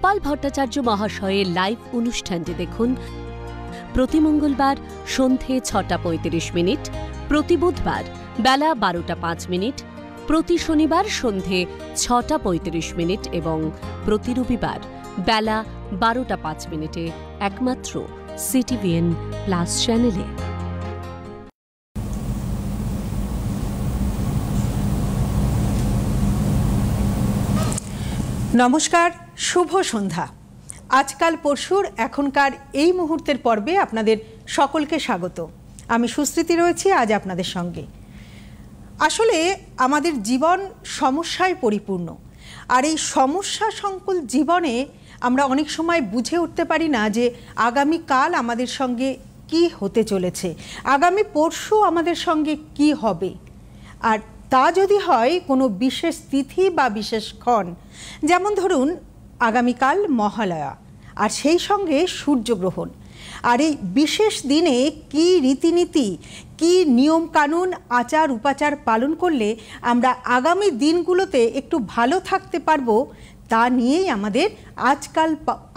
গোপাল ভট্টাচার্য মহাশয়ের লাইভ অনুষ্ঠানটি দেখুন প্রতি মঙ্গলবার সন্ধে 6:35, প্রতি বুধবার বেলা 12:05, প্রতি শনিবার সন্ধে 6:35 এবং প্রতি রবিবার বেলা 12:05 একমাত্র সিটিভিএন প্লাস চ্যানেলে। নমস্কার, শুভ সন্ধ্যা। আজকাল পরশুর এখনকার এই মুহূর্তের পর্বে আপনাদের সকলকে স্বাগত। আমি সুস্মৃতি রয়েছি আজ আপনাদের সঙ্গে। আসলে আমাদের জীবন সমস্যায় পরিপূর্ণ, আর এই সমস্যা সংকুল জীবনে আমরা অনেক সময় বুঝে উঠতে পারি না যে আগামীকাল আমাদের সঙ্গে কি হতে চলেছে, আগামী পরশু আমাদের সঙ্গে কি হবে। আর তা যদি হয় কোনো বিশেষ তিথি বা বিশেষ ক্ষণ, যেমন ধরুন আগামীকাল মহালয়া, আর সেই সঙ্গে সূর্যগ্রহণ। আর এই বিশেষ দিনে কি রীতিনীতি, কি নিয়মকানুন, আচার উপাচার পালন করলে আমরা আগামী দিনগুলোতে একটু ভালো থাকতে পারবো, তা নিয়েই আমাদের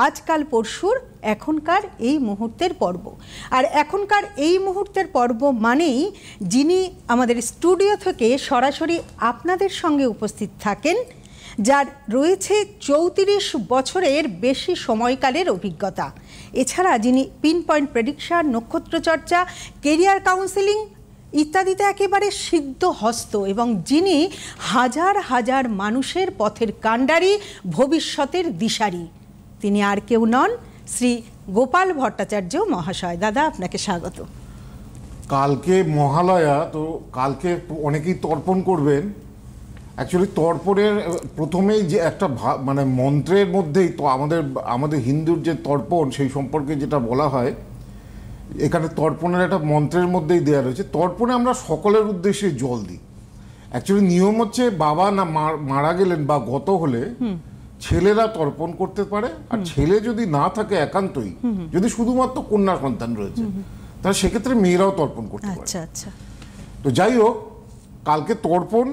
আজকাল পরশুর এখনকার এই মুহূর্তের পর্ব। আর এখনকার এই মুহূর্তের পর্ব মানেই যিনি আমাদের স্টুডিও থেকে সরাসরি আপনাদের সঙ্গে উপস্থিত থাকেন, যার রয়েছে 34 বছরের বেশি সময়কালের অভিজ্ঞতা। এছাড়া যিনি পিন পয়েন্ট প্রেডিকশন, নক্ষত্র চর্চা, কেরিয়ার কাউন্সেলিং ইত্যাদিতে একেবারে সিদ্ধ হস্ত, এবং যিনি হাজার হাজার মানুষের পথের কাণ্ডারি, ভবিষ্যতের দিশারি, তিনি আর কেউ নন, শ্রী গোপাল ভট্টাচার্য মহাশয়। দাদা, আপনাকে স্বাগত। কালকে মহালয়া, তো কালকে অনেকেই তর্পণ করবেন। অ্যাকচুয়ালি তর্পণের প্রথমেই যে একটা মানে মন্ত্রের মধ্যেই তো আমাদের হিন্দুর যে তর্পণ, সেই সম্পর্কে যেটা বলা হয়, এখানে তর্পণের একটা মন্ত্রের মধ্যেই দেওয়া রয়েছে। তর্পণে আমরা সকলের উদ্দেশ্যে জল দিই। অ্যাকচুয়ালি নিয়ম হচ্ছে বাবা না মারা গেলেন বা গত হলে ছেলেরা তর্পণ করতে পারে, আর ছেলে যদি না থাকে একান্তই, যদি শুধুমাত্র কন্যা সন্তান রয়েছে, তাহলে সেক্ষেত্রে মেয়েরাও তর্পণ করতে পারে। তো যাই হোক, কালকে তর্পণ।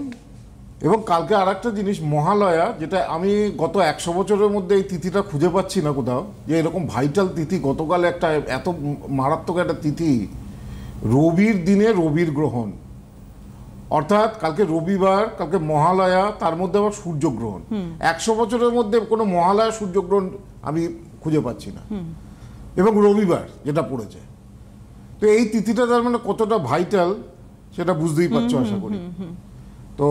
এবং কালকে আর একটা জিনিস মহালয়া, যেটা আমি গত 100 বছরের মধ্যে এই তিথিটা খুঁজে পাচ্ছি না কোথাও, যে এরকম ভাইটাল তিথি। গতকাল একটা এত মারাত্মক একটা তিথি, রবির দিনে রবির গ্রহণ, অর্থাৎ কালকে রবিবার, কালকে মহালয়া, তার মধ্যে আবার সূর্যগ্রহণ। 100 বছরের মধ্যে কোনো মহালয়া সূর্যগ্রহণ আমি খুঁজে পাচ্ছি না, এবং রবিবার যেটা পড়েছে। তো এই তিথিটা তার মানে কতটা ভাইটাল সেটা বুঝতেই পারছো আশা করি। তো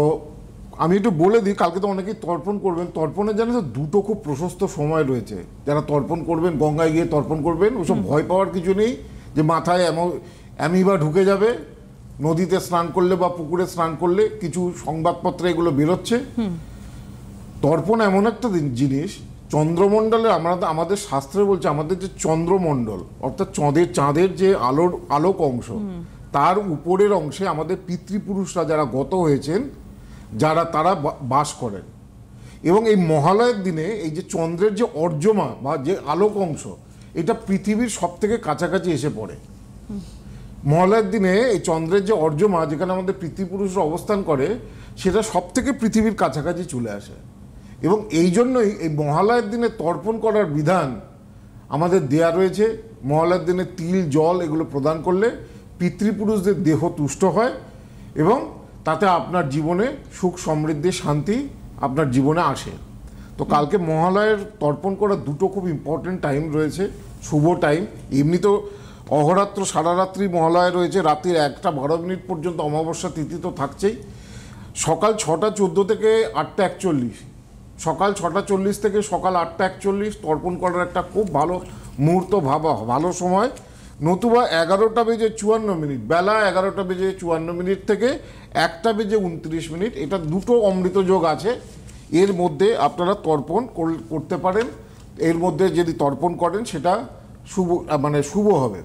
আমি একটু বলে দিই, কালকে তো অনেকেই তর্পণ করবেন। তর্পণের জানেন তো দুটো খুব প্রশস্ত সময় রয়েছে। যারা তর্পণ করবেন, গঙ্গায় গিয়ে তর্পণ করবেন, ওসব ভয় পাওয়ার কিছু নেই যে মাথায় অ্যামিবা ঢুকে যাবে। নদীতে স্নান করলে বা পুকুরে স্নান করলে কিছু সংবাদপত্রে এগুলো বেরোচ্ছে। তর্পণ এমন একটা জিনিস, চন্দ্রমণ্ডলে আমাদের শাস্ত্রে বলছে, আমাদের যে চন্দ্রমণ্ডল, অর্থাৎ চাঁদের যে আলোক অংশ, তার উপরের অংশে আমাদের পিতৃপুরুষরা যারা গত হয়েছেন, তারা বাস করেন। এবং এই মহালয়ের দিনে এই যে চন্দ্রের যে অর্যমা বা যে আলোক অংশ, এটা পৃথিবীর সব থেকে কাছাকাছি এসে পড়ে। মহালয়ের দিনে এই চন্দ্রের যে অর্যমা, যেখানে আমাদের পিতৃপুরুষরা অবস্থান করে, সেটা সব থেকে পৃথিবীর কাছাকাছি চলে আসে। এবং এই জন্যই এই মহালয়ের দিনে তর্পণ করার বিধান আমাদের দেয়া রয়েছে। মহালয়ের দিনে তিল, জল এগুলো প্রদান করলে পিতৃপুরুষদের দেহ তুষ্ট হয়, এবং তাতে আপনার জীবনে সুখ, সমৃদ্ধি, শান্তি আপনার জীবনে আসে। তো কালকে মহালয়ের তর্পণ করার দুটো খুব ইম্পর্টেন্ট টাইম রয়েছে, শুভ টাইম। এমনি তো অহরাত্র সারারাত্রি মহালয়া রয়েছে, রাত্রির 1:12 পর্যন্ত অমাবস্যা তিথি তো থাকছেই। সকাল 6:14 থেকে 8:41, সকাল 6:40 থেকে সকাল 8:41 তর্পণ করার একটা খুব ভালো মুহূর্ত, ভালো সময়। নতুবা 11:54, বেলা 11:54 থেকে 1:29, এটা দুটো অমৃত যোগ আছে। এর মধ্যে আপনারা তর্পণ করতে পারেন। এর মধ্যে যদি তর্পণ করেন সেটা শুভ হবে।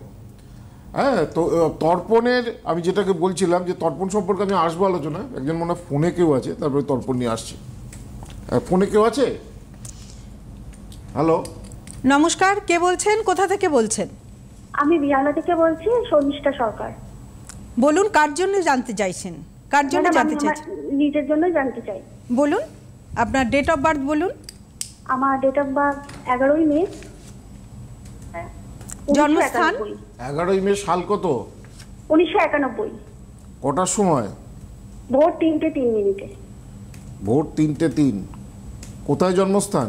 হ্যাঁ, তো তর্পণের আমি যেটাকে বলছিলাম, যে তর্পণ সম্পর্কে আমি আসবো আলোচনা। একজন মনে হয় ফোনে কেউ আছে, তারপরে তর্পণ নিয়ে আসছি। ফোনে কেউ আছে? হ্যালো, নমস্কার, কে বলছেন, কোথা থেকে বলছেন? আমি বিহালা থেকে বলছি, শর্মিষ্ঠা সরকার। বলুন, কার জন্য জানতে চাইছেন? কার জন্য জানতে চাইছেন? নিজের জন্য জানতে চাই। বলুন, আপনার ডেট অফ বার্থ বলুন। আমার ডেট অফ বার্থ 11ই মে। জন্মস্থান? 11ই মে। সাল কত? 1991। কটার সময়? ভোর 3:03। ভোর 3:03। কোথায় জন্মস্থান?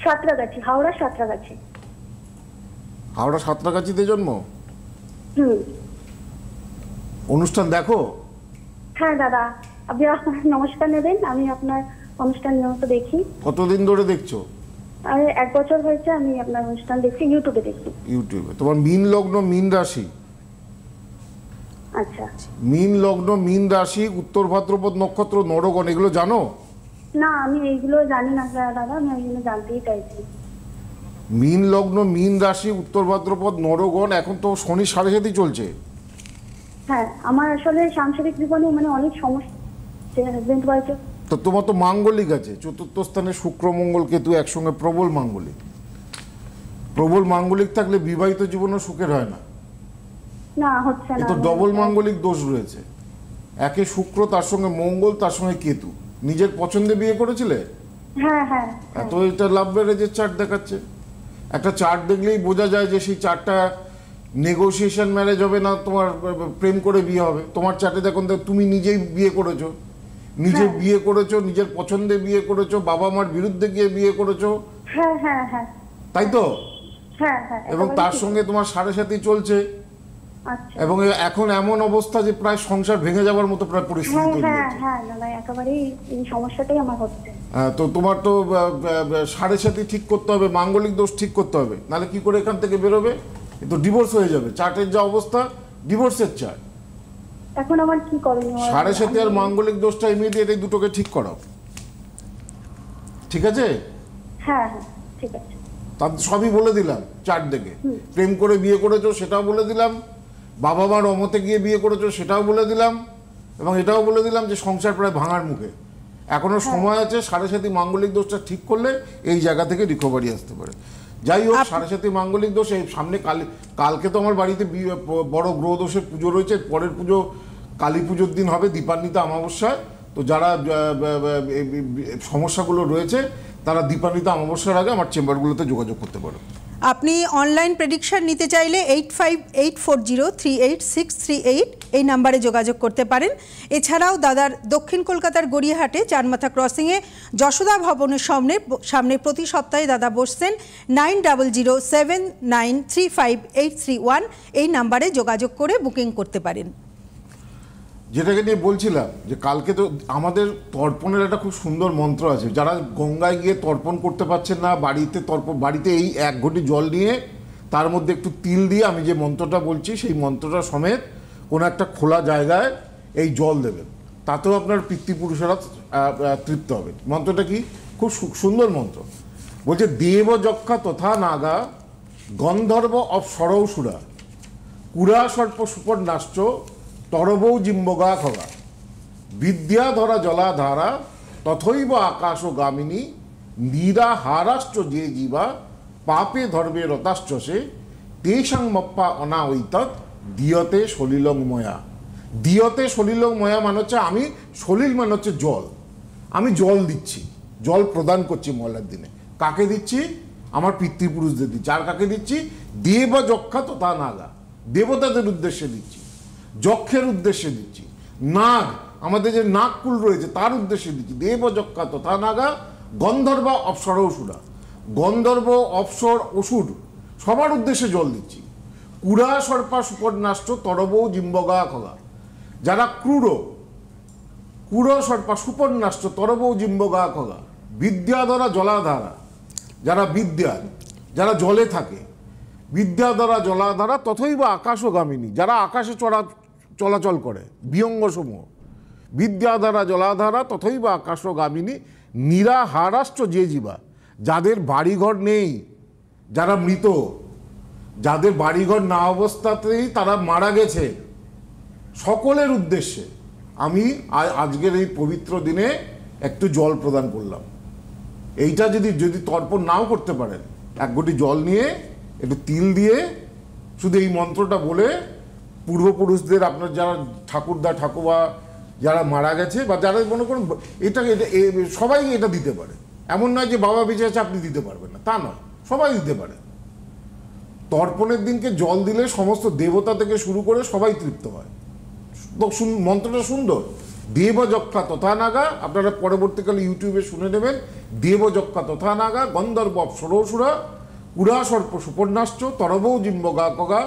সাঁতরাগাছি, হাওড়া সাঁতরাগাছি। হাওড়া সাঁতরাগাছিতে জন্ম? হুম। অনুষ্ঠান দেখো? হ্যাঁ দাদা, আপনি আপনার নমস্কার নেবেন, আমি আপনার অনুষ্ঠান নিয়মিত দেখি। কতদিন ধরে দেখছো? আর 1 বছর হয়েছে আমি আপনার অনুষ্ঠান দেখছি, ইউটিউবে দেখি। ইউটিউবে। তোমার মীন লগ্ন, মীন রাশি। আচ্ছা। মীন লগ্ন, মীন রাশি, উত্তর ভাদ্রপদ নক্ষত্র, নরগণ, এগুলো জানো? না, আমি এইগুলো জানি না দাদা, আমি ওই জন্য জানতেই চাইছি। মীন লগ্ন, মীন রাশি, উত্তর ভাদ্রপদ, নরগণ। এখন তো শনি 7.5 চলছে। হ্যাঁ, আমার আসলে সাংসারিক জীবনে মানে অনেক সমস্যা, হাজবেন্ড ওয়াইফ। তো তোমার তো মাঙ্গলিক আছে, চতুর্থ স্থানে শুক্র মঙ্গল কেতু একসঙ্গে, প্রবল মাঙ্গলিক। প্রবল মাঙ্গলিক থাকলে বিবাহিত জীবনও সুখের হয় না। না, হচ্ছে এ না। তো ডবল মাঙ্গলিক দোষ রয়েছে। একে শুক্র, তার সঙ্গে মঙ্গল, তার সঙ্গে কেতু। নিজের পছন্দে বিয়ে করেছিলে? হ্যাঁ হ্যাঁ। এত এটা লাভ ম্যারেজের চার্ট দেখাচ্ছে। একটা চার্ট দেখলেই বোঝা যায় যে সেই চার্টটা নেগোসিয়েশন ম্যারেজ হবে না তোমার প্রেম করে বিয়ে হবে। তোমার চার্টে দেখুন, তুমি নিজেই বিয়ে করেছো, নিজে বিয়ে করেছো, নিজের পছন্দে বিয়ে করেছো, বাবা মার বিরুদ্ধে গিয়ে বিয়ে করেছো। হ্যাঁ হ্যাঁ হ্যাঁ। তাই তো? হ্যাঁ হ্যাঁ। এবং তার সঙ্গে তোমার 7.5 চলছে। আচ্ছা। এবং এখন এমন অবস্থা যে প্রায় সংসার ভেঙে যাওয়ার মতো প্রায় পরিস্থিতি হ্যাঁ তৈরি হ্যাঁ হয়েছে। হ্যাঁ দাদা, একেবারেই এই সমস্যাটাই আমার হচ্ছে। তো তোমার তো 7.5 ঠিক করতে হবে, মাঙ্গলিক দোষ ঠিক করতে হবে, নাহলে কি করে এখান থেকে বেরোবে? এ তো ডিভোর্স হয়ে যাবে। চার্টের যা অবস্থা, ডিভোর্সের চার্ট। এখন আমার কি করণীয়? 7.5 আর মাঙ্গলিক দোষটা ইমিডিয়েট এই দুটোকে ঠিক করাও। ঠিক আছে? হ্যাঁ হ্যাঁ, ঠিক আছে। তার সবই বলে দিলাম চার্ট দেখে। প্রেম করে বিয়ে করেছো সেটাও বলে দিলাম, বাবা মার অমতে গিয়ে বিয়ে করেছো সেটাও বলে দিলাম, এবং এটাও বলে দিলাম যে সংসার প্রায় ভাঙার মুখে। এখনো সময় আছে। 7.5 মাঙ্গলিক দোষটা ঠিক করলে এই জায়গা থেকে রিকভারি আসতে পারে। যাই হোক, 7.5 মাঙ্গলিক দোষ এই সামনে কালকে তো আমার বাড়িতে বড় গ্রহ দোষের পুজো রয়েছে। পরের পুজো কালী পুজোর দিন হবে, দীপান্বিতা অমাবস্যায়। তো যারা সমস্যাগুলো রয়েছে তারা দীপান্বিতা অমাবস্যার আগে আমার চেম্বারগুলোতে যোগাযোগ করতে পারে। আপনি অনলাইন প্রেডিকশন নিতে চাইলে 8584038638 এই নাম্বারে যোগাযোগ করতে পারেন। এছাড়াও দাদার দক্ষিণ কলকাতার গড়িয়াহাটে চারমাথা ক্রসিংয়ে যশোদা ভবনের সামনে প্রতি সপ্তাহে দাদা বসছেন। 9007935831 এই নাম্বারে যোগাযোগ করে বুকিং করতে পারেন। যেটাকে নিয়ে বলছিলাম যে কালকে তো আমাদের তর্পণের একটা খুব সুন্দর মন্ত্র আছে। যারা গঙ্গায় গিয়ে তর্পণ করতে পারছেন না, বাড়িতে এই 1 ঘটি জল নিয়ে তার মধ্যে একটু তিল দিয়ে আমি যে মন্ত্রটা বলছি সেই মন্ত্রটা সমেত কোনো একটা খোলা জায়গায় এই জল দেবেন। তাতেও আপনার পিতৃপুরুষেরা তৃপ্ত হবে। মন্ত্রটা কি? খুব সুন্দর মন্ত্র। বলছে, দেব যক্ষা তথা নাগা গন্ধর্ব অপসরৌসুরা কুরা সর্প সুপর্ণাশ্চ তরবৌ জিম্বগা খগা বিদ্যাধরা জলাধারা তথৈব আকাশ গামিনী নিরাহারাশ্চ যে জীবা পাপে ধর্মে রতাশ্চ সে তেষাং মপ্পা অনাঐতৎ দিয়তে সলিলংময়া। দিয়তে সলিলংময়া মানে হচ্ছে আমি, সলিল মানে হচ্ছে জল। আমি জল দিচ্ছি, জল প্রদান করছি মহলার দিনে। কাকে দিচ্ছি? আমার পিতৃপুরুষদের দিচ্ছি। আর কাকে দিচ্ছি? দেব যক্ষা তথা নাগা, দেবতাদের উদ্দেশ্যে দিচ্ছি, যক্ষের উদ্দেশ্যে দিচ্ছি, নাগ আমাদের যে নাগকুল রয়েছে তার উদ্দেশ্যে দিচ্ছি। দেব যক্ষা তথা নাগা গন্ধর্ব অপসর অসুরা, গন্ধর্ব অপসর অসুর সবার উদ্দেশ্যে জল দিচ্ছি। কুড়া সর্পা সুপর্ণাষ্ট তরবৌ জিম্বগা খগা, যারা কুড়ো সর্পা সুপর্ণাষ্ট তরবৌ জিম্বগা খগা বিদ্যাধরা জলাধারা, যারা যারা জলে থাকে, বিদ্যাধরা জলাধারা তথৈব আকাশগামিনী, যারা আকাশে চলাচল করে, বিহঙ্গসমূহ। বিদ্যাধারা জলাধারা তথৈব আকাশগামিনী নিরাহারাশ্চ যে জীবা, যাদের বাড়িঘর নেই, যারা মৃত, যাদের বাড়িঘর না অবস্থাতেই তারা মারা গেছে, সকলের উদ্দেশ্যে আমি আজকের এই পবিত্র দিনে একটু জল প্রদান করলাম। এইটা যদি তর্পণ নাও করতে পারেন, 1 ঘটি জল নিয়ে একটু তিল দিয়ে শুধু এই মন্ত্রটা বলে পূর্বপুরুষদের, আপনার যারা ঠাকুরদা ঠাকুমা যারা মারা গেছে বা যারা মনে করুন, সবাই এটা দিতে পারে। এমন নয় যে বাবা বেঁচে আছে আপনি দিতে পারবেন না, তা নয়, সবাই দিতে পারে। তর্পণের দিনকে জল দিলে সমস্ত দেবতা থেকে শুরু করে সবাই তৃপ্ত হয়। তো মন্ত্রটা সুন্দর, দেব যক্ষা তথা নাগা, আপনারা পরবর্তীকালে ইউটিউবে শুনে নেবেন। দেব যক্ষা তথা নাগা গন্ধর্ব অপ্সরসুরা পুরা সর্প সুপর্ণাশ্চ তরবৌ জিম্বগা কগা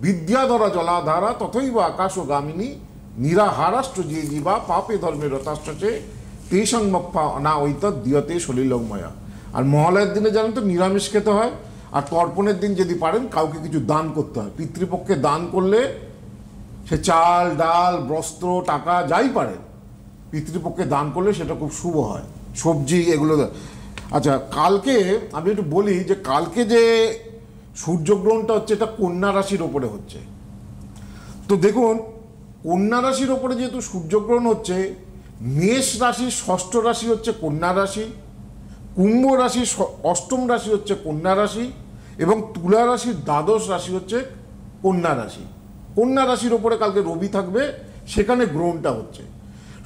বিদ্যাধরা জলাধারা তথৈব আকাশগামিনী নিরাহারাষ্ট্র যে জীবা পাপে ধর্মের রতাশ্চে তেসং মপ্পা না ঐত দিয়তে সলিলময়া। আর মহালয়ের দিনে জানেন তো নিরামিষ খেতে হয়। আর তর্পণের দিন যদি পারেন কাউকে কিছু দান করতে হয়। পিতৃপক্ষে দান করলে সে চাল ডাল বস্ত্র টাকা যাই পারেন, পিতৃপক্ষে দান করলে সেটা খুব শুভ হয়। সবজি এগুলো। আচ্ছা, কালকে আমি একটু বলি যে কালকে যে সূর্যগ্রহণটা হচ্ছে এটা কন্যা রাশির ওপরে হচ্ছে। তো দেখুন, কন্যা রাশির ওপরে যেহেতু সূর্যগ্রহণ হচ্ছে, মেষ রাশির ষষ্ঠ রাশি হচ্ছে কন্যা রাশি, কুম্ভ রাশির অষ্টম রাশি হচ্ছে কন্যা রাশি, এবং তুলা রাশির দ্বাদশ রাশি হচ্ছে কন্যা রাশি। কন্যা রাশির ওপরে কালকে রবি থাকবে, সেখানে গ্রহণটা হচ্ছে।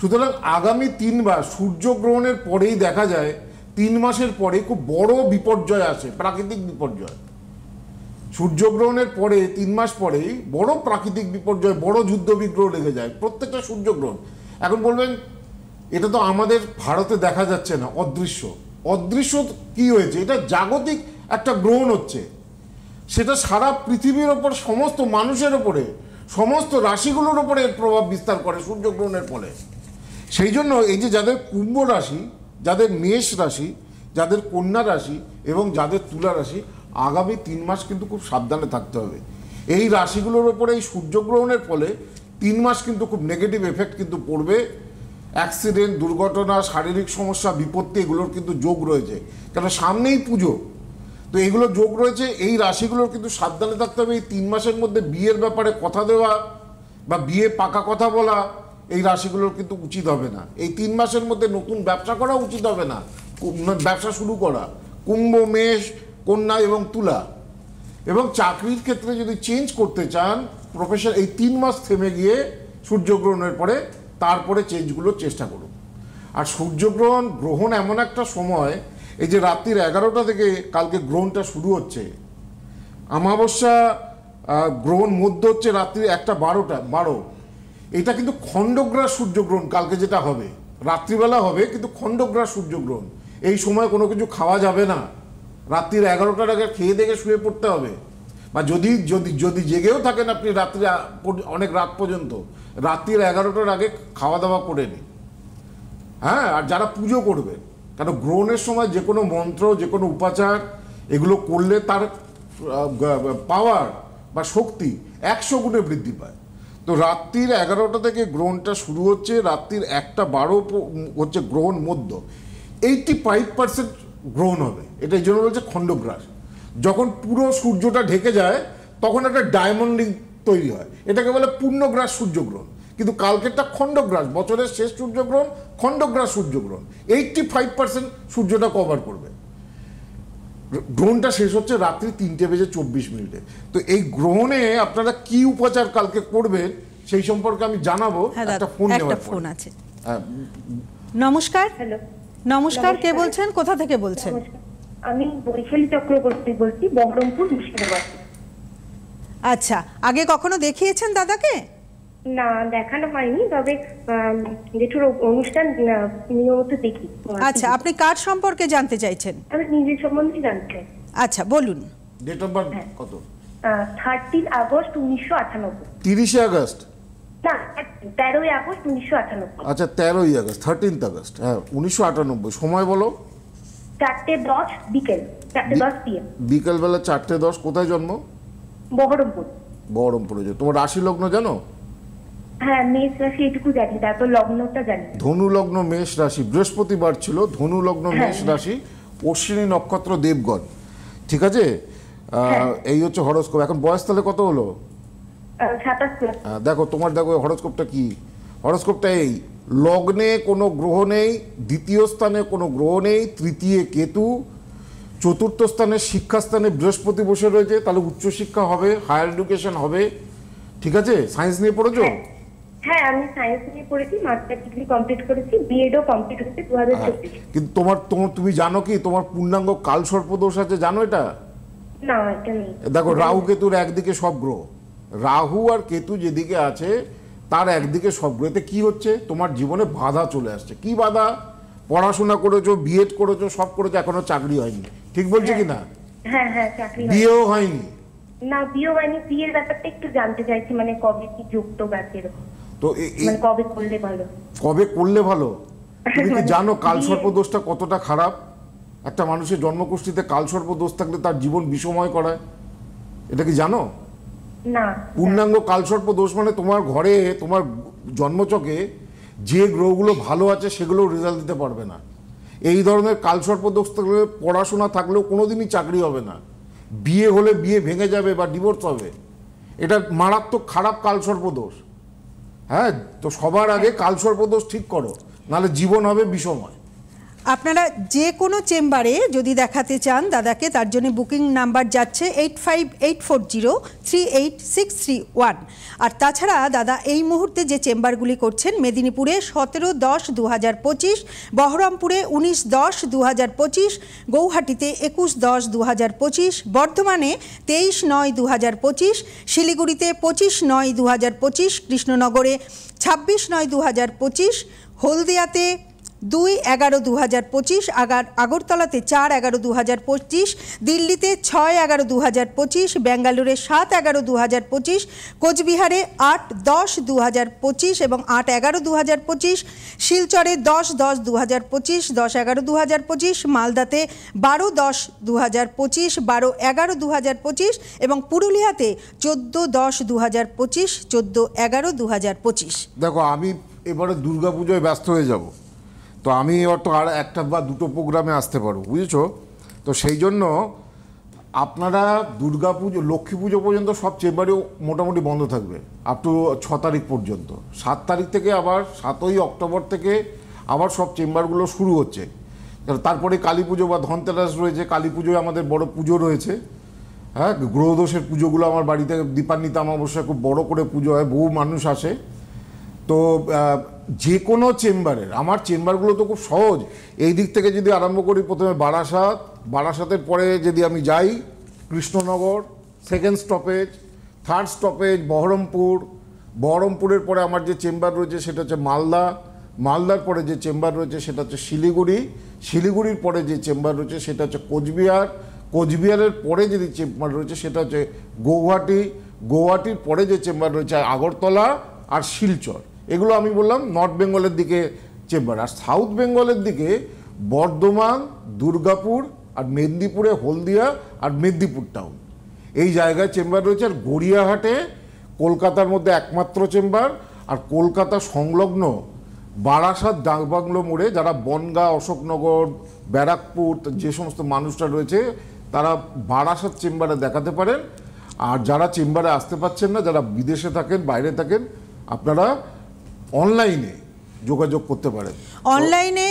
সুতরাং আগামী 3 মাস সূর্যগ্রহণের পরেই দেখা যায় 3 মাসের পরে খুব বড় বিপর্যয় আসে, প্রাকৃতিক বিপর্যয়। সূর্যগ্রহণের পরে 3 মাস পরেই বড় প্রাকৃতিক বিপর্যয়, বড় যুদ্ধ বিগ্রহ লেগে যায় প্রত্যেকটা সূর্যগ্রহণ। এখন বলবেন এটা তো আমাদের ভারতে দেখা যাচ্ছে না, অদৃশ্য। অদৃশ্য কি হয়েছে? এটা জাগতিক একটা গ্রহণ হচ্ছে, সেটা সারা পৃথিবীর ওপর, সমস্ত মানুষের ওপরে, সমস্ত রাশিগুলোর ওপরে এর প্রভাব বিস্তার করে সূর্যগ্রহণের ফলে। সেই জন্য এই যে যাদের কুম্ভ রাশি, যাদের মেষ রাশি, যাদের কন্যা রাশি এবং যাদের তুলা রাশি, আগামী 3 মাস কিন্তু খুব সাবধানে থাকতে হবে। এই রাশিগুলোর ওপরে এই সূর্যগ্রহণের ফলে 3 মাস কিন্তু খুব নেগেটিভ এফেক্ট কিন্তু পড়বে। অ্যাক্সিডেন্ট, দুর্ঘটনা, শারীরিক সমস্যা, বিপত্তি এগুলোর কিন্তু যোগ রয়েছে, কেন সামনেই পুজো। তো এগুলো যোগ রয়েছে, এই রাশিগুলোর কিন্তু সাবধানে থাকতে হবে। এই 3 মাসের মধ্যে বিয়ের ব্যাপারে কথা দেওয়া বা বিয়ে পাকা কথা বলা এই রাশিগুলোর কিন্তু উচিত হবে না। এই 3 মাসের মধ্যে নতুন ব্যবসা করা উচিত হবে না, ব্যবসা শুরু করা। কুম্ভ, মেষ, কন্যা এবং তুলা। এবং চাকরির ক্ষেত্রে যদি চেঞ্জ করতে চান প্রফেশন, এই 3 মাস থেমে গিয়ে সূর্যগ্রহণের পরে তারপরে চেঞ্জগুলোর চেষ্টা করুন। আর গ্রহণ এমন একটা সময়, এই যে রাত্রির 11টা থেকে কালকে গ্রহণটা শুরু হচ্ছে, অমাবস্যা গ্রহণ মধ্য হচ্ছে রাত্রি 1:12। এটা কিন্তু খণ্ডগ্রাস সূর্যগ্রহণ কালকে যেটা হবে, রাত্রিবেলা হবে কিন্তু খণ্ডগ্রাস সূর্যগ্রহণ। এই সময় কোনো কিছু খাওয়া যাবে না, রাত্রির 11টার আগে খেয়ে দেখে শুয়ে পড়তে হবে। বা যদি যদি যদি জেগেও থাকেন আপনি রাত্রি অনেক রাত পর্যন্ত, রাত্রির 11টার আগে খাওয়া দাওয়া করে নিন। হ্যাঁ, আর যারা পুজো করবেন, কারণ গ্রহণের সময় যে কোনো মন্ত্র, যে কোনো উপাচার এগুলো করলে তার পাওয়ার বা শক্তি 100 গুণে বৃদ্ধি পায়। তো রাত্রির 11টা থেকে গ্রহণটা শুরু হচ্ছে, রাত্রির 1:12 হচ্ছে গ্রহণ মধ্য। 85% গ্রহণ হবে, এটা এই জন্য বলছে খণ্ডগ্রাস। যখন পুরো সূর্যটা ঢেকে যায় তখন একটা ডায়মন্ড রিং তৈরি হয়, এটাকে বলে পূর্ণগ্রাস সূর্যগ্রহণ। কিন্তু কালকেরটা খণ্ডগ্রাস, বছরের শেষ সূর্যগ্রহণ, খণ্ডগ্রাস সূর্যগ্রহণ। 85% সূর্যটা কভার করবে। গ্রহণটা শেষ হচ্ছে রাত্রি 3:24। তো এই গ্রহণে আপনারা কি উপাচার কালকে করবেন সেই সম্পর্কে আমি জানাবো। একটা ফোন আছে। নমস্কার। হ্যালো, নমস্কার, কে বলছেন, কোথা থেকে বলছেন? আমি বৈশালী চক্রবর্তী বলছি, বহরমপুর, মুর্শিদাবাদ। আচ্ছা, আগে কখনো দেখিয়েছেন দাদাকে? না, দেখানো হয়নি, তবে জেঠুর অনুষ্ঠান নিয়মিত দেখি। আচ্ছা, আপনি কার সম্পর্কে জানতে চাইছেন? আমি নিজের সম্বন্ধে জানতে চাই। আচ্ছা, বলুন। ডেট অফ বার্থ কত? 30 আগস্ট 1998। 30 আগস্ট না, 13 আগস্ট 1998। আচ্ছা, 13 আগস্ট, 13 আগস্ট, হ্যাঁ 1998। সময় বলো। 4:10 বিকেল, 4:10 PM। বিকেলবেলা 4:10। কোথায় জন্ম? বহরমপুর। বহরমপুরে। তোমার রাশি লগ্ন জানো? হ্যাঁ, মেষ রাশি এটুকু জানি, তারপর লগ্নটা জানি। ধনু লগ্ন মেষ রাশি, বৃহস্পতিবার ছিল। ধনু লগ্ন মেষ রাশি, অশ্বিনী নক্ষত্র, দেবগণ। ঠিক আছে, এই হচ্ছে হরোস্কোপ। এখন বয়স তাহলে কত হলো? 27। দেখো তোমার, দেখো হরোস্কোপটা কি। হরোস্কোপটা এই, লগ্নে কোনো গ্রহ নেই, দ্বিতীয় স্থানে কোনো গ্রহ নেই, তৃতীয় কেতু, চতুর্থ স্থানে শিক্ষাস্থানে বৃহস্পতি বসে রয়েছে। তাহলে উচ্চশিক্ষা হবে, হায়ার এডুকেশন হবে। ঠিক আছে, সায়েন্স নিয়ে পড়েছো? হ্যাঁ, আমি সায়েন্স নিয়ে পড়েছি, মাস্টার ডিগ্রি কমপ্লিট করেছি, বিএডও কমপ্লিট হয়েছে 2024। কিন্তু তুমি জানো কি তোমার পূর্ণাঙ্গ কালসর্প দোষ আছে, জানো এটা? না, এটা নেই। দেখো, রাহু কেতুর একদিকে সব গ্রহ, রাহু আর কেতু যেদিকে আছে তার একদিকে সব গ্রহ। এতে কি হচ্ছে, তোমার জীবনে বাধা চলে আসছে। কি বাধা? পড়াশোনা করেছো, বিএড করেছো, সব করেছো, এখনো চাকরি হয়নি, ঠিক বলছি কিনা? হ্যাঁ হ্যাঁ, চাকরি বিয়েও হয়নি। না, বিয়ে হয়নি। বিয়ের ব্যাপারটা একটু জানতে চাইছি, মানে কবে কি যুক্ত আছে এরকম, তো মানে কবে করলে ভালো? কবে করলে ভালো? তুমি কি জানো কালসর্প দোষটা কতটা খারাপ? একটা মানুষের জন্মকুষ্ঠিতে কালসর্প দোষ থাকলে তার জীবন বিষময় করায়, এটা কি জানো? না। পূর্ণাঙ্গ কালসর্প দোষ মানে তোমার ঘরে, তোমার জন্মচকে যে গ্রহগুলো ভালো আছে সেগুলো রেজাল্ট দিতে পারবে না। এই ধরনের কালসর্প দোষ থাকলে পড়াশোনা থাকলেও কোনোদিনই চাকরি হবে না, বিয়ে হলে বিয়ে ভেঙে যাবে বা ডিভোর্স হবে। এটা মারাত্মক খারাপ কালসর্প দোষ। হ্যাঁ, তো সবার আগে কালসর্প দোষ ঠিক করো, নাহলে জীবন হবে বিষময়। আপনারা যে কোনো চেম্বারে যদি দেখাতে চান দাদাকে, তার জন্য বুকিং নাম্বার যাচ্ছে 8584038631। আর তাছাড়া দাদা এই মুহূর্তে যে চেম্বারগুলি করছেন, মেদিনীপুরে 17-10-2025, বহরমপুরে 19-10-2025, গৌহাটিতে 21-10-2025, বর্ধমানে 23-9-2025, শিলিগুড়িতে 25-9-2025, কৃষ্ণনগরে 26-9-2025, হলদিয়াতে 2-11-2025, আগরতলাতে 4-11-2025, দিল্লিতে 6-11-2025, ব্যাঙ্গালোরে 7-11-2025, কোচবিহারে 8-10-2025 এবং 8-11-2025, শিলচরে 10-10-2025, 10-11-2025, মালদাতে 12-10-2025, 12-11-2025 এবং পুরুলিয়াতে 14-10-2025, 14-11-2025। দেখো, আমি এবারে দুর্গাপুজোয় ব্যস্ত হয়ে যাব, তো আমি এবার তো আর একটা বা দুটো প্রোগ্রামে আসতে পারবো, বুঝেছো? তো সেই জন্য আপনারা দুর্গাপুজো, লক্ষ্মী পুজো পর্যন্ত সব চেম্বারেও মোটামুটি বন্ধ থাকবে, আপ টু 6 তারিখ পর্যন্ত। 7 তারিখ থেকে আবার 7ই অক্টোবর থেকে আবার সব চেম্বারগুলো শুরু হচ্ছে। তারপরে কালী পুজো বা ধনতেরাস রয়েছে, কালী পুজোয় আমাদের বড় পুজো রয়েছে। হ্যাঁ, গ্রহদোষের পুজোগুলো আমার বাড়িতে দীপান্বিতা অমাবস্যায় খুব বড় করে পুজো হয়, বহু মানুষ আসে। তো যে কোনো চেম্বারের, আমার চেম্বারগুলো তো খুব সহজ। এই দিক থেকে যদি আরম্ভ করি, প্রথমে বারাসাতের পরে যদি আমি যাই Krishnanagar, second stoppage, third stoppage বহরমপুরের পরে আমার যে চেম্বার রয়েছে সেটা হচ্ছে মালদার পরে যে চেম্বার রয়েছে সেটা হচ্ছে শিলিগুড়ির পরে যে চেম্বার রয়েছে সেটা হচ্ছে কোচবিহারের পরে যে চেম্বার রয়েছে সেটা হচ্ছে গৌহাটির পরে যে চেম্বার রয়েছে আগরতলা আর শিলচর। এগুলো আমি বললাম নর্থ বেঙ্গলের দিকে চেম্বার। আর সাউথ বেঙ্গলের দিকে বর্ধমান, দুর্গাপুর আর মেদিনীপুরে হলদিয়া আর মেদিনীপুর টাউন, এই জায়গায় চেম্বার রয়েছে। আর গড়িয়াহাটে কলকাতার মধ্যে একমাত্র চেম্বার। আর কলকাতা সংলগ্ন বারাসাত ডাকবাংলো মোড়ে যারা বনগাঁ, অশোকনগর, ব্যারাকপুর যে সমস্ত মানুষরা রয়েছে তারা বারাসাত চেম্বারে দেখাতে পারেন। আর যারা চেম্বারে আসতে পারছেন না, যারা বিদেশে থাকেন, বাইরে থাকেন, আপনারা অনলাইনে যোগাযোগ করতে পারেন। অনলাইনে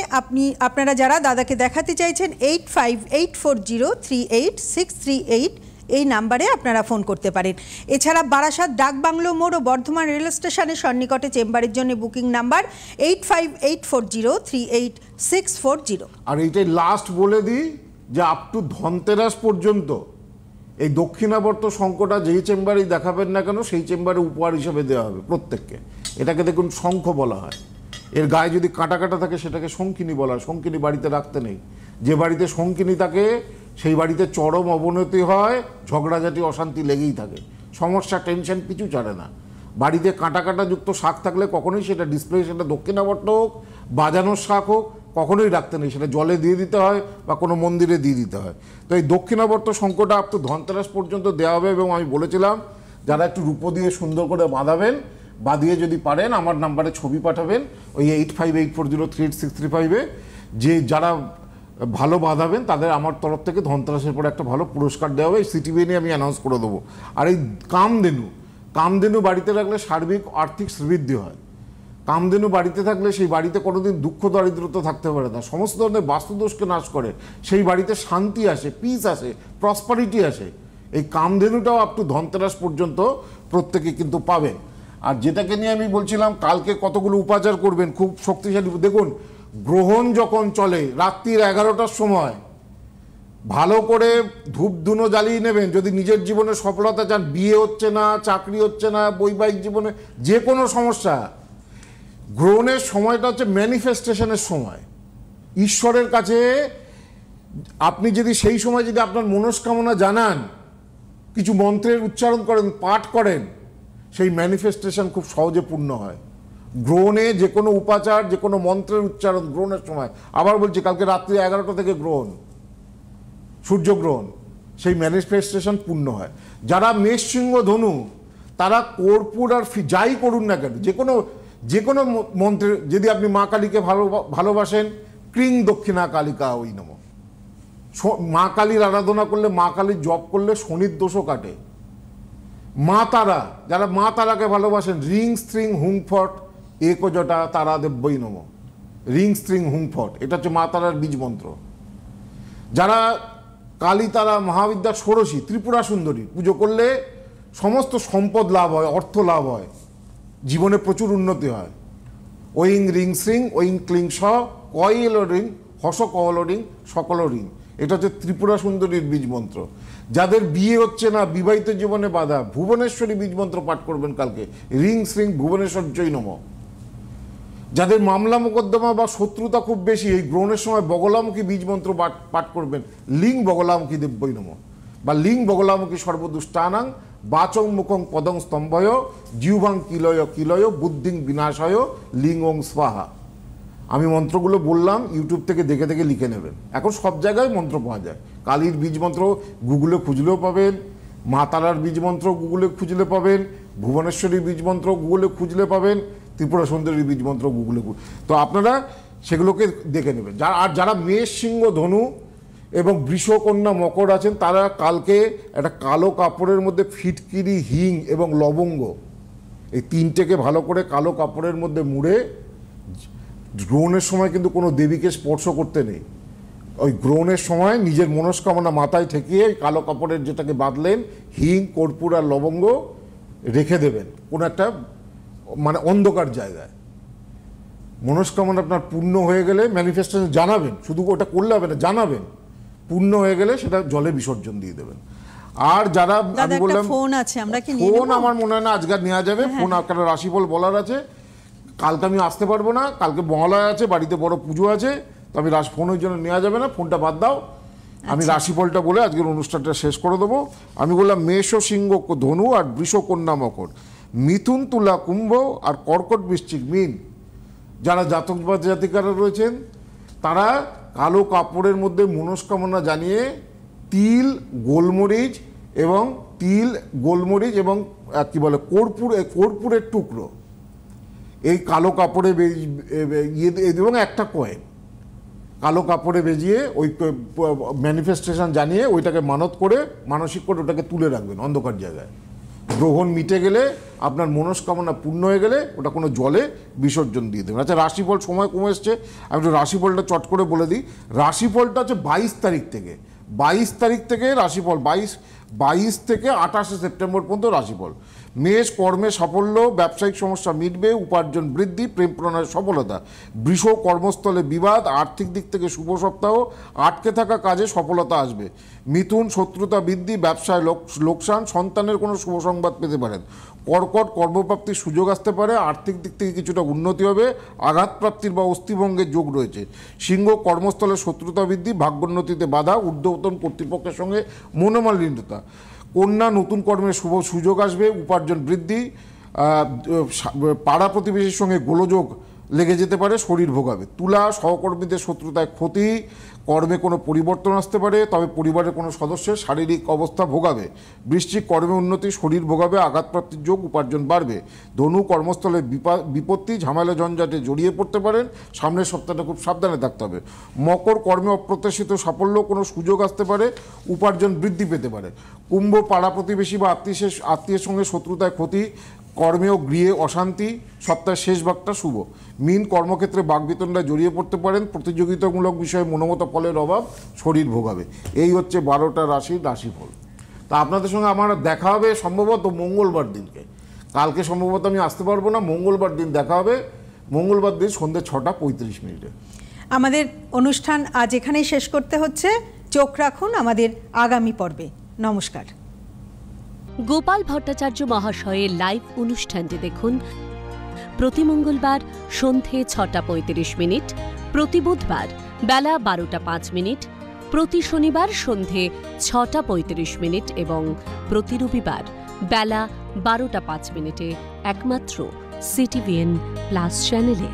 আপনারা যারা দাদাকে দেখাতে চাইছেন 8584038638 এই নাম্বারে আপনারা ফোন করতে পারেন। এছাড়া বারাসাত ডাকবাংলো মোড় ও বর্ধমান রেল স্টেশনের সন্নিকটে চেম্বারের জন্য বুকিং নাম্বার 8584038640। আর এইটাই লাস্ট বলে দিই যে আপ টু ধনতেরাস পর্যন্ত এই দক্ষিণাবর্ত শঙ্খটা যেই চেম্বারেই দেখাবেন না কেন সেই চেম্বারে উপহার হিসেবে দেওয়া হবে প্রত্যেককে। এটাকে দেখুন শঙ্খ বলা হয়, এর গায়ে যদি কাটা কাটা থাকে সেটাকে শঙ্খিনী বলা হয়। শঙ্খিনী বাড়িতে রাখতে নেই, যে বাড়িতে শঙ্খিনী থাকে সেই বাড়িতে চরম অবনতি হয়, ঝগড়াঝাটি অশান্তি লেগেই থাকে, সমস্যা টেনশন কিছু ছাড়ে না। বাড়িতে কাটা কাটা যুক্ত শাক থাকলে কখনোই সেটা ডিসপ্লে, সেটা দক্ষিণাবর্ত হোক, বাজানোর শাক হোক, কখনোই রাখতে নেই, সেটা জলে দিয়ে দিতে হয় বা কোনো মন্দিরে দিয়ে দিতে হয়। তো এই দক্ষিণাবর্ত শঙ্খটা আপ টু ধনতেরাস পর্যন্ত দেওয়া হবে। এবং আমি বলেছিলাম যারা একটু রূপো দিয়ে সুন্দর করে বাঁধিয়ে যদি পারেন আমার নাম্বারে ছবি পাঠাবেন, ওই 8584038635-এ। যে যারা ভালো বাঁধাবেন তাদের আমার তরফ থেকে ধনতেরাসের পরে একটা ভালো পুরস্কার দেওয়া হবে। এই সিটিভি নিয়ে আমি অ্যানাউন্স করে দেবো। আর এই কামধেনু বাড়িতে রাখলে সার্বিক আর্থিক শ্রীবৃদ্ধি হয়। কামধেনু বাড়িতে থাকলে সেই বাড়িতে কোনোদিন দুঃখ দারিদ্রতা থাকতে পারে না, সমস্ত ধরনের বাস্তুদোষকে নাশ করে, সেই বাড়িতে শান্তি আসে, পিস আসে, প্রসপারিটি আসে। এই কামধেনুটাও আপ টু ধনতেরাস পর্যন্ত প্রত্যেকে কিন্তু পাবেন। আর যেটাকে নিয়ে আমি বলছিলাম কালকে কতগুলো উপাচার করবেন খুব শক্তিশালী। দেখুন, গ্রহণ যখন চলে রাত্রির 11টার সময় ভালো করে ধূপ ধুনো জ্বালিয়ে নেবেন যদি নিজের জীবনে সফলতা চান। বিয়ে হচ্ছে না, চাকরি হচ্ছে না, বৈবাহিক জীবনে যে কোনো সমস্যা, গ্রহণের সময়টা হচ্ছে ম্যানিফেস্টেশনের সময়। ঈশ্বরের কাছে আপনি যদি সেই সময় যদি আপনার মনস্কামনা জানান, কিছু মন্ত্রের উচ্চারণ করেন, পাঠ করেন, সেই ম্যানিফেস্টেশন খুব সহজে পূর্ণ হয়। গ্রহণে যে কোনো উপাচার, যে কোনো মন্ত্রের উচ্চারণ গ্রহণের সময়, আবার বলছি কালকে রাত্রি 11টা থেকে গ্রহণ, সূর্যগ্রহণ, সেই ম্যানিফেস্টেশন পূর্ণ হয়। যারা মেষ, সিংহ, ধনু, তারা কর্পূর আর যাই করুন না কেন, যে কোনো মন্ত্রের, যদি আপনি মা কালীকে ভালোবাসেন, ক্রিং দক্ষিণা কালিকা ওই নম, মা কালীর আরাধনা করলে, মা কালীর জপ করলে শনির দোষও কাটে। মা তারা, যারা মা তারাকে ভালোবাসেন, রিং স্ত্রিং হুংফট একজটা তারা দেব্যই নম, রিং স্ত্রিং হুংফট, এটা হচ্ছে মা তারার বীজ মন্ত্র। যারা কালী তারা, মহাবিদ্যা ষোড়শী, ত্রিপুরা সুন্দরী পুজো করলে সমস্ত সম্পদ লাভ হয়, অর্থ লাভ হয়, জীবনে প্রচুর উন্নতি হয়। ওইং রিং শ্রিং ওইং ক্লিং স কয়েল রিং হস কল রিং সকল রিং, এটা হচ্ছে ত্রিপুরা সুন্দরীর বীজ মন্ত্র। যাদের বিয়ে হচ্ছে না, বিবাহিত জীবনে বাধা, ভুবনেশ্বরী বীজ মন্ত্র পাঠ করবেন কালকে, রিং শ্রিং ভুবনেশ্বর জয় নম। যাদের মামলা মোকদ্দমা বা শত্রুতা খুব বেশি, এই গ্রহণের সময় বগলামুখী বীজ মন্ত্র পাঠ করবেন, লিং বগলামুখী দেব্যই নম, বা লিং বগলামুখী সর্বদুষ্টানাং বাচং মুখং পদং স্তম্ভয় জিহ্বাং কিলয় কিলয় বুদ্ধিং বিনাশয় লিং ওং স্বাহা। আমি মন্ত্রগুলো বললাম, ইউটিউব থেকে দেখে দেখে লিখে নেবেন। এখন সব জায়গায় মন্ত্র পাওয়া যায়। কালীর বীজ মন্ত্র গুগলে খুঁজলেও পাবেন, মা তারার বীজ মন্ত্র গুগলে খুঁজলে পাবেন, ভুবনেশ্বরী বীজ মন্ত্র গুগলে খুঁজলে পাবেন, ত্রিপুরা সুন্দরী বীজ মন্ত্র গুগলে। তো আপনারা সেগুলোকে দেখে নেবেন। আর যারা মেষ, সিংহ, ধনু এবং বৃষ, কন্যা, মকর আছেন, তারা কালকে একটা কালো কাপড়ের মধ্যে ফিটকিরি, হিং এবং লবঙ্গ, এই তিনটেকে ভালো করে কালো কাপড়ের মধ্যে মুড়ে, গ্রহণের সময় কিন্তু কোনো দেবীকে স্পর্শ করতে নেই। ওই গ্রহণের সময় নিজের মনস্কামনা মাথায় ঠেকিয়ে কালো কাপড়ের যেটাকে বাঁধলেন, হিং, কর্পূর আর লবঙ্গ রেখে দেবেন কোনো একটা মানে অন্ধকার জায়গায়। মনস্কামনা আপনার পূর্ণ হয়ে গেলে ম্যানিফেস্টেশন জানাবেন, শুধু ওটা করলে হবে না, জানাবেন। পূর্ণ হয়ে গেলে সেটা জলে বিসর্জন দিয়ে দেবেন। আর যারা আমি বললাম ফোন আছে, আমরা কি নিয়ে ফোন নেব? আমার মনে হয় না আজকাল নেওয়া যাবে ফোন, আপনার রাশিফল বলার আছে। কালকে আমি আসতে পারবো না, কালকে মহালয়া আছে, বাড়িতে বড় পুজো আছে, তো আমি ফোনের জন্য নেওয়া যাবে না, ফোনটা বাদ দাও। আমি রাশিফলটা বলে আজকের অনুষ্ঠানটা শেষ করে দেবো। আমি বললাম মেষ, সিংহ, ধনু আর বৃষ, কন্যা, মকর, মিথুন, তুলা, কুম্ভ আর কর্কট, বৃশ্চিক, মীন, যারা জাতক বা জাতিকারা রয়েছেন, তারা কালো কাপড়ের মধ্যে মনস্কামনা জানিয়ে তিল, গোলমরিচ এবং কি বলে কর্পূরের টুকরো এই কালো কাপড়ে এবং একটা কয়েন কালো কাপড়ে বেজিয়ে ওই ম্যানিফেস্টেশন জানিয়ে ওইটাকে মানত করে, মানসিক করে ওটাকে তুলে রাখবেন অন্ধকার জায়গায়। গ্রহণ মিটে গেলে, আপনার মনস্কামনা পূর্ণ হয়ে গেলে ওটা কোনো জলে বিসর্জন দিয়ে দেবেন। আচ্ছা, রাশিফল সময় কমে এসছে, আমি একটু রাশিফলটা চট করে বলে দিই। রাশিফলটা হচ্ছে 22 তারিখ থেকে রাশিফল, 22 থেকে 28 সেপ্টেম্বর পর্যন্ত রাশিফল। মেষ, কর্মে সাফল্য, ব্যবসায়িক সমস্যা মিটবে, উপার্জন বৃদ্ধি, প্রেম প্রণয়ের সফলতা। বৃষ, কর্মস্থলে বিবাদ, আর্থিক দিক থেকে শুভ সপ্তাহ, আটকে থাকা কাজে সফলতা আসবে। মিথুন, শত্রুতা বৃদ্ধি, ব্যবসায় লোকসান, সন্তানের কোনো শুভ সংবাদ পেতে পারেন। কর্কট, কর্মপ্রাপ্তির সুযোগ আসতে পারে, আর্থিক দিক থেকে কিছুটা উন্নতি হবে, আঘাতপ্রাপ্তির বা অস্থিভঙ্গের যোগ রয়েছে। সিংহ, কর্মস্থলে শত্রুতা বৃদ্ধি, ভাগ্যোন্নতিতে বাধা, ঊর্ধ্বতন কর্তৃপক্ষের সঙ্গে মনোমালিন্যতা। কন্যা, নতুন কর্মের শুভ সুযোগ আসবে, উপার্জন বৃদ্ধি, পাড়া প্রতিবেশীর সঙ্গে গোলযোগ লেগে যেতে পারে, শরীর ভোগাবে। তুলা, সহকর্মীদের শত্রুতায় ক্ষতি, কর্মে কোনো পরিবর্তন আসতে পারে, তবে পরিবারের কোনো সদস্যের শারীরিক অবস্থা ভোগাবে। বৃশ্চিক, কর্মে উন্নতি, শরীর ভোগাবে, আঘাতপ্রাপ্তির যোগ, উপার্জন বাড়বে। ধনু, কর্মস্থলে বিপত্তি, ঝামেলা জঞ্জাটে জড়িয়ে পড়তে পারেন, সামনের সপ্তাহটা খুব সাবধানে থাকতে হবে। মকর, কর্মে অপ্রত্যাশিত সাফল্য, কোনো সুযোগ আসতে পারে, উপার্জন বৃদ্ধি পেতে পারে। কুম্ভ, পাড়া প্রতিবেশী বা আত্মীয়ের সঙ্গে শত্রুতায় ক্ষতি, কর্মে ও গৃহে অশান্তি, সপ্তাহের শেষ ভাগটা শুভ। মীন, কর্মক্ষেত্রে বাকবিতণ্ডায় জড়িয়ে পড়তে পারেন, প্রতিযোগিতামূলক বিষয়ে মনোমত ফলের অভাব, শরীর ভোগাবে। এই হচ্ছে 12টা রাশির রাশিফল। তা আপনাদের সঙ্গে আমার দেখা হবে সম্ভবত মঙ্গলবার দিনকে। কালকে সম্ভবত আমি আসতে পারবো না, মঙ্গলবার দিন দেখা হবে, মঙ্গলবার দিন সন্ধ্যে 6:35। আমাদের অনুষ্ঠান আজ এখানেই শেষ করতে হচ্ছে। চোখ রাখুন আমাদের আগামী পর্বে। নমস্কার। গোপাল ভট্টাচার্য মহাশয়ের লাইভ অনুষ্ঠানটি দেখুন প্রতি মঙ্গলবার সন্ধে 6:35, প্রতি বুধবার বেলা 12:05, প্রতি শনিবার সন্ধে 6:35 এবং প্রতি রবিবার বেলা 12:05 একমাত্র CTVN+ চ্যানেলে।